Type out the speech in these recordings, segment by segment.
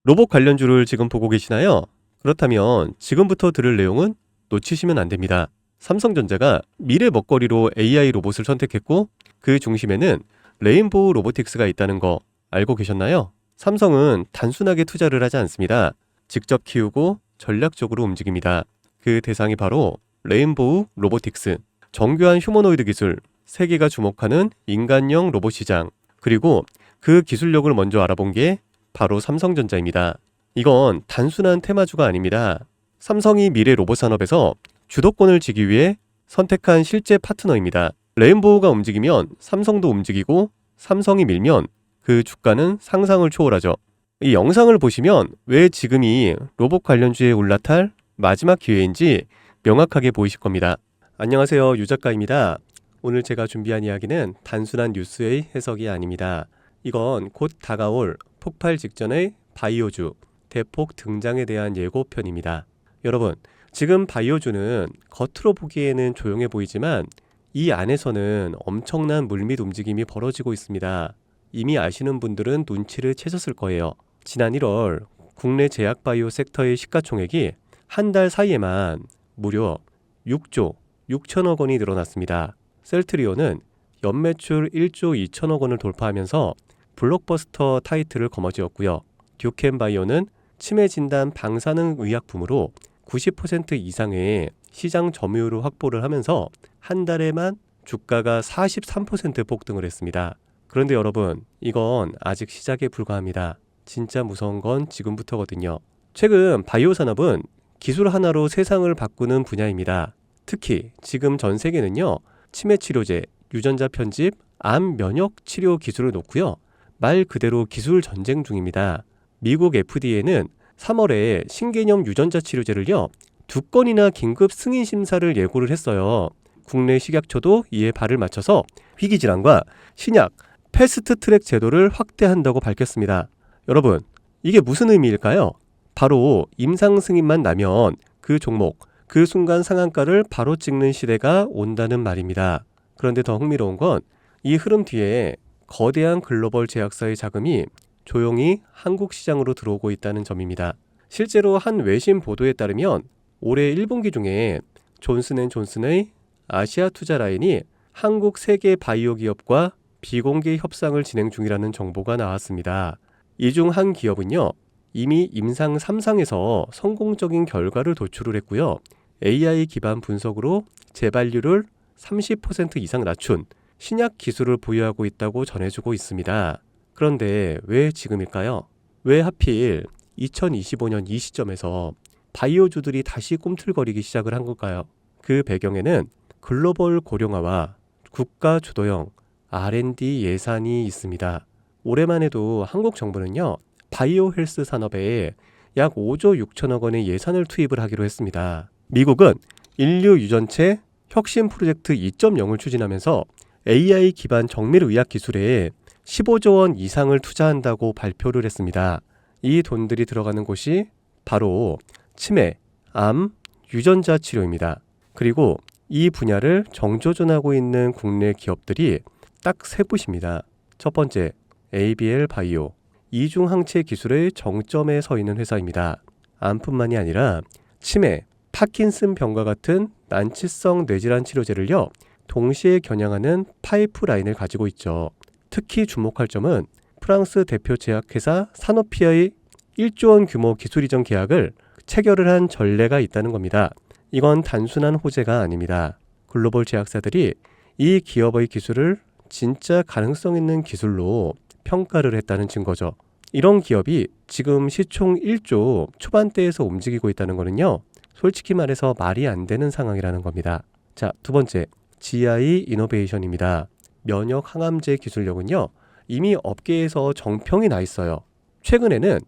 로봇 관련주를 지금 보고 계시나요? 그렇다면 지금부터 들을 내용은 놓치시면 안 됩니다. 삼성전자가 미래 먹거리로 AI 로봇을 선택했고 그 중심에는 레인보우 로보틱스가 있다는 거 알고 계셨나요? 삼성은 단순하게 투자를 하지 않습니다. 직접 키우고 전략적으로 움직입니다. 그 대상이 바로 레인보우 로보틱스, 정교한 휴머노이드 기술, 세계가 주목하는 인간형 로봇 시장, 그리고 그 기술력을 먼저 알아본 게 바로 삼성전자입니다. 이건 단순한 테마주가 아닙니다. 삼성이 미래 로봇 산업에서 주도권을 쥐기 위해 선택한 실제 파트너입니다. 레인보우가 움직이면 삼성도 움직이고 삼성이 밀면 그 주가는 상상을 초월하죠. 이 영상을 보시면 왜 지금이 로봇 관련주에 올라탈 마지막 기회인지 명확하게 보이실 겁니다. 안녕하세요, 유 작가입니다. 오늘 제가 준비한 이야기는 단순한 뉴스의 해석이 아닙니다. 이건 곧 다가올 폭발 직전의 바이오주, 대폭 등장에 대한 예고편입니다. 여러분, 지금 바이오주는 겉으로 보기에는 조용해 보이지만 이 안에서는 엄청난 물밑 움직임이 벌어지고 있습니다. 이미 아시는 분들은 눈치를 채셨을 거예요. 지난 1월 국내 제약 바이오 섹터의 시가총액이 한 달 사이에만 무려 6조 6천억 원이 늘어났습니다. 셀트리온은 연매출 1조 2천억 원을 돌파하면서 블록버스터 타이틀을 거머쥐었고요. 듀켄바이오는 치매 진단 방사능 의약품으로 90% 이상의 시장 점유율을 확보를 하면서 한 달에만 주가가 43% 폭등을 했습니다. 그런데 여러분, 이건 아직 시작에 불과합니다. 진짜 무서운 건 지금부터거든요. 최근 바이오 산업은 기술 하나로 세상을 바꾸는 분야입니다. 특히 지금 전 세계는요, 치매 치료제, 유전자 편집, 암 면역 치료 기술을 놓고요, 말 그대로 기술 전쟁 중입니다. 미국 FDA는 3월에 신개념 유전자 치료제를요, 2건이나 긴급 승인 심사를 예고를 했어요. 국내 식약처도 이에 발을 맞춰서 희귀질환과 신약, 패스트 트랙 제도를 확대한다고 밝혔습니다. 여러분, 이게 무슨 의미일까요? 바로 임상 승인만 나면 그 종목, 그 순간 상한가를 바로 찍는 시대가 온다는 말입니다. 그런데 더 흥미로운 건 이 흐름 뒤에 거대한 글로벌 제약사의 자금이 조용히 한국 시장으로 들어오고 있다는 점입니다. 실제로 한 외신 보도에 따르면 올해 1분기 중에 존슨앤존슨의 아시아 투자 라인이 한국 세계 바이오 기업과 비공개 협상을 진행 중이라는 정보가 나왔습니다. 이 중 한 기업은요, 이미 임상 3상에서 성공적인 결과를 도출을 했고요. AI 기반 분석으로 재발률을 30% 이상 낮춘 신약 기술을 보유하고 있다고 전해주고 있습니다. 그런데 왜 지금일까요? 왜 하필 2025년 이 시점에서 바이오주들이 다시 꿈틀거리기 시작을 한 걸까요? 그 배경에는 글로벌 고령화와 국가 주도형 R&D 예산이 있습니다. 올해만 해도 한국 정부는요, 바이오 헬스 산업에 약 5조 6천억 원의 예산을 투입을 하기로 했습니다. 미국은 인류 유전체 혁신 프로젝트 2.0을 추진하면서 AI 기반 정밀 의학 기술에 15조 원 이상을 투자한다고 발표를 했습니다. 이 돈들이 들어가는 곳이 바로 치매, 암, 유전자 치료입니다. 그리고 이 분야를 정조준하고 있는 국내 기업들이 딱 세 곳입니다. 첫 번째, ABL 바이오, 이중 항체 기술의 정점에 서 있는 회사입니다. 암뿐만이 아니라 치매, 파킨슨 병과 같은 난치성 뇌질환 치료제를요, 동시에 겨냥하는 파이프라인을 가지고 있죠. 특히 주목할 점은 프랑스 대표 제약회사 사노피의 1조 원 규모 기술 이전 계약을 체결을 한 전례가 있다는 겁니다. 이건 단순한 호재가 아닙니다. 글로벌 제약사들이 이 기업의 기술을 진짜 가능성 있는 기술로 평가를 했다는 증거죠. 이런 기업이 지금 시총 1조 초반대에서 움직이고 있다는 거는요, 솔직히 말해서 말이 안 되는 상황이라는 겁니다. 자, 두 번째, GI 이노베이션입니다. 면역 항암제 기술력은요, 이미 업계에서 정평이 나 있어요. 최근에는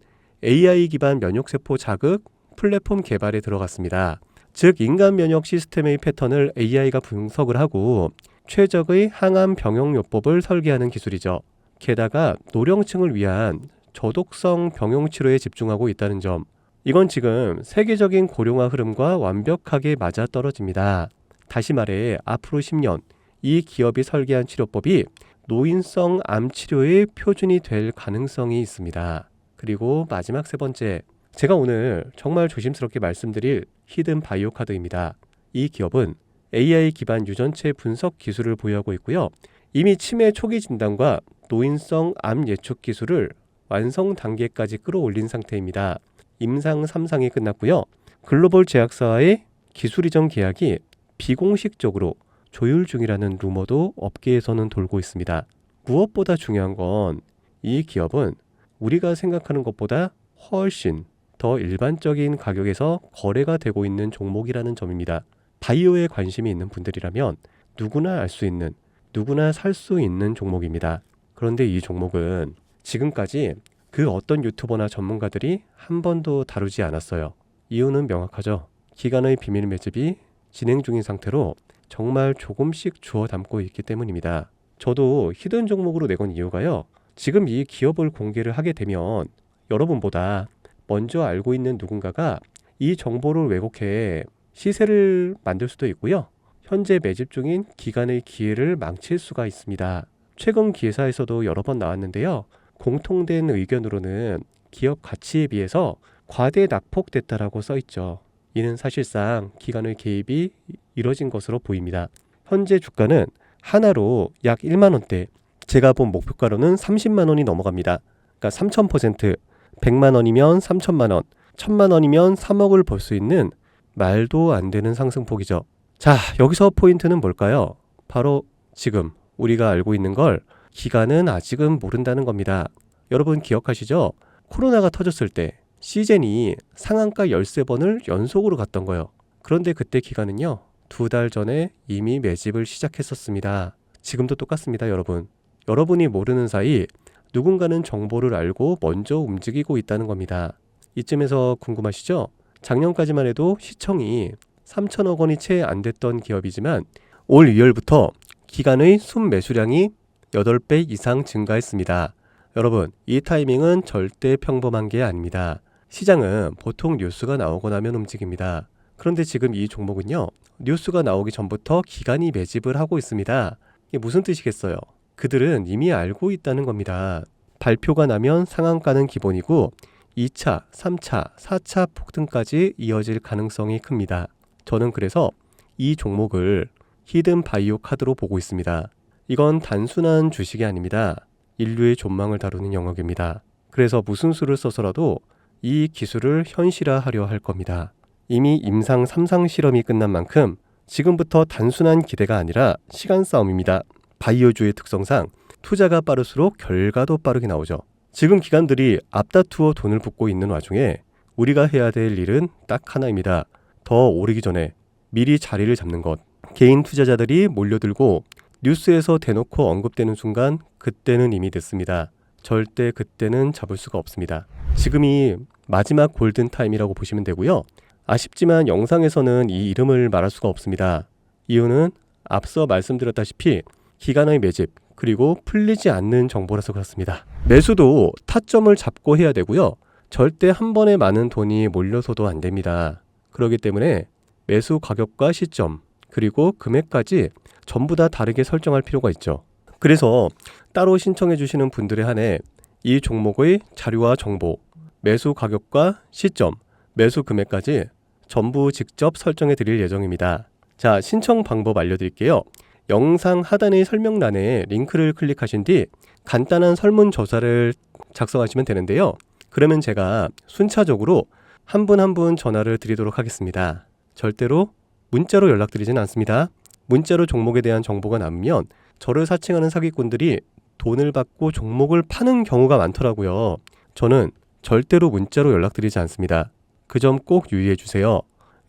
AI 기반 면역세포 자극 플랫폼 개발에 들어갔습니다. 즉, 인간 면역 시스템의 패턴을 AI가 분석을 하고 최적의 항암 병용요법을 설계하는 기술이죠. 게다가 노령층을 위한 저독성 병용 치료에 집중하고 있다는 점, 이건 지금 세계적인 고령화 흐름과 완벽하게 맞아떨어집니다. 다시 말해 앞으로 10년 이 기업이 설계한 치료법이 노인성 암 치료의 표준이 될 가능성이 있습니다. 그리고 마지막 세 번째, 제가 오늘 정말 조심스럽게 말씀드릴 히든 바이오 카드입니다. 이 기업은 AI 기반 유전체 분석 기술을 보유하고 있고요. 이미 치매 초기 진단과 노인성 암 예측 기술을 완성 단계까지 끌어올린 상태입니다. 임상 3상이 끝났고요. 글로벌 제약사와의 기술 이전 계약이 비공식적으로 조율 중이라는 루머도 업계에서는 돌고 있습니다. 무엇보다 중요한 건 이 기업은 우리가 생각하는 것보다 훨씬 더 일반적인 가격에서 거래가 되고 있는 종목이라는 점입니다. 바이오에 관심이 있는 분들이라면 누구나 알 수 있는, 누구나 살 수 있는 종목입니다. 그런데 이 종목은 지금까지 그 어떤 유튜버나 전문가들이 한 번도 다루지 않았어요. 이유는 명확하죠. 기관의 비밀 매집이 진행 중인 상태로 정말 조금씩 주워 담고 있기 때문입니다. 저도 히든 종목으로 내건 이유가요. 지금 이 기업을 공개를 하게 되면 여러분보다 먼저 알고 있는 누군가가 이 정보를 왜곡해 시세를 만들 수도 있고요. 현재 매집 중인 기관의 기회를 망칠 수가 있습니다. 최근 기사에서도 여러 번 나왔는데요. 공통된 의견으로는 기업 가치에 비해서 과대 낙폭됐다라고 써있죠. 이는 사실상 기관의 개입이 이뤄진 것으로 보입니다. 현재 주가는 하나로 약 1만 원대, 제가 본 목표가로는 30만 원이 넘어갑니다. 그러니까 3000%, 100만 원이면 3천만 원, 1000만 원이면 3억을 벌 수 있는 말도 안 되는 상승폭이죠. 자, 여기서 포인트는 뭘까요? 바로 지금 우리가 알고 있는 걸 기관은 아직은 모른다는 겁니다. 여러분 기억하시죠? 코로나가 터졌을 때 시젠이 상한가 13번을 연속으로 갔던 거예요. 그런데 그때 기관은요, 2달 전에 이미 매집을 시작했었습니다. 지금도 똑같습니다, 여러분. 여러분이 모르는 사이 누군가는 정보를 알고 먼저 움직이고 있다는 겁니다. 이쯤에서 궁금하시죠? 작년까지만 해도 시청이 3천억 원이 채 안 됐던 기업이지만 올 2월부터 기관의 순매수량이 8배 이상 증가했습니다. 여러분, 이 타이밍은 절대 평범한 게 아닙니다. 시장은 보통 뉴스가 나오고 나면 움직입니다. 그런데 지금 이 종목은요, 뉴스가 나오기 전부터 기관이 매집을 하고 있습니다. 이게 무슨 뜻이겠어요? 그들은 이미 알고 있다는 겁니다. 발표가 나면 상한가는 기본이고 2차, 3차, 4차 폭등까지 이어질 가능성이 큽니다. 저는 그래서 이 종목을 히든 바이오 카드로 보고 있습니다. 이건 단순한 주식이 아닙니다. 인류의 존망을 다루는 영역입니다. 그래서 무슨 수를 써서라도 이 기술을 현실화하려 할 겁니다. 이미 임상 3상 실험이 끝난 만큼 지금부터 단순한 기대가 아니라 시간 싸움입니다. 바이오주의 특성상 투자가 빠를수록 결과도 빠르게 나오죠. 지금 기관들이 앞다투어 돈을 붓고 있는 와중에 우리가 해야 될 일은 딱 하나입니다. 더 오르기 전에 미리 자리를 잡는 것. 개인 투자자들이 몰려들고 뉴스에서 대놓고 언급되는 순간 그때는 이미 늦습니다. 절대 그때는 잡을 수가 없습니다. 지금이 마지막 골든타임이라고 보시면 되고요. 아쉽지만 영상에서는 이 이름을 말할 수가 없습니다. 이유는 앞서 말씀드렸다시피 기관의 매집, 그리고 풀리지 않는 정보라서 그렇습니다. 매수도 타점을 잡고 해야 되고요. 절대 한 번에 많은 돈이 몰려서도 안 됩니다. 그렇기 때문에 매수 가격과 시점, 그리고 금액까지 전부 다 다르게 설정할 필요가 있죠. 그래서 따로 신청해 주시는 분들에 한해 이 종목의 자료와 정보, 매수 가격과 시점, 매수 금액까지 전부 직접 설정해 드릴 예정입니다. 자, 신청 방법 알려드릴게요. 영상 하단의 설명란에 링크를 클릭하신 뒤 간단한 설문조사를 작성하시면 되는데요. 그러면 제가 순차적으로 한 분 한 분 전화를 드리도록 하겠습니다. 절대로 문자로 연락드리진 않습니다. 문자로 종목에 대한 정보가 남으면 저를 사칭하는 사기꾼들이 돈을 받고 종목을 파는 경우가 많더라고요. 저는 절대로 문자로 연락드리지 않습니다. 그 점 꼭 유의해 주세요.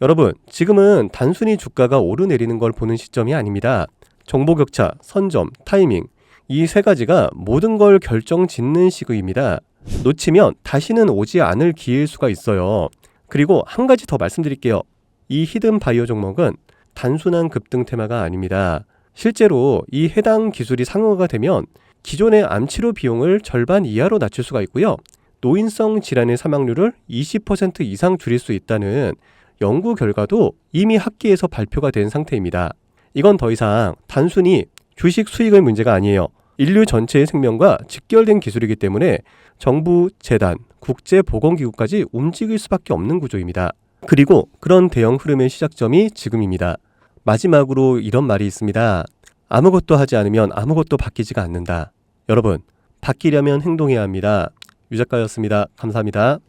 여러분, 지금은 단순히 주가가 오르내리는 걸 보는 시점이 아닙니다. 정보 격차, 선점, 타이밍, 이 세 가지가 모든 걸 결정짓는 시기입니다. 놓치면 다시는 오지 않을 기회일 수가 있어요. 그리고 한 가지 더 말씀드릴게요. 이 히든 바이오 종목은 단순한 급등 테마가 아닙니다. 실제로 이 해당 기술이 상용화가 되면 기존의 암치료 비용을 절반 이하로 낮출 수가 있고요. 노인성 질환의 사망률을 20% 이상 줄일 수 있다는 연구 결과도 이미 학계에서 발표가 된 상태입니다. 이건 더 이상 단순히 주식 수익의 문제가 아니에요. 인류 전체의 생명과 직결된 기술이기 때문에 정부, 재단, 국제보건기구까지 움직일 수밖에 없는 구조입니다. 그리고 그런 대형 흐름의 시작점이 지금입니다. 마지막으로 이런 말이 있습니다. 아무것도 하지 않으면 아무것도 바뀌지가 않는다. 여러분, 바뀌려면 행동해야 합니다. 유 작가였습니다. 감사합니다.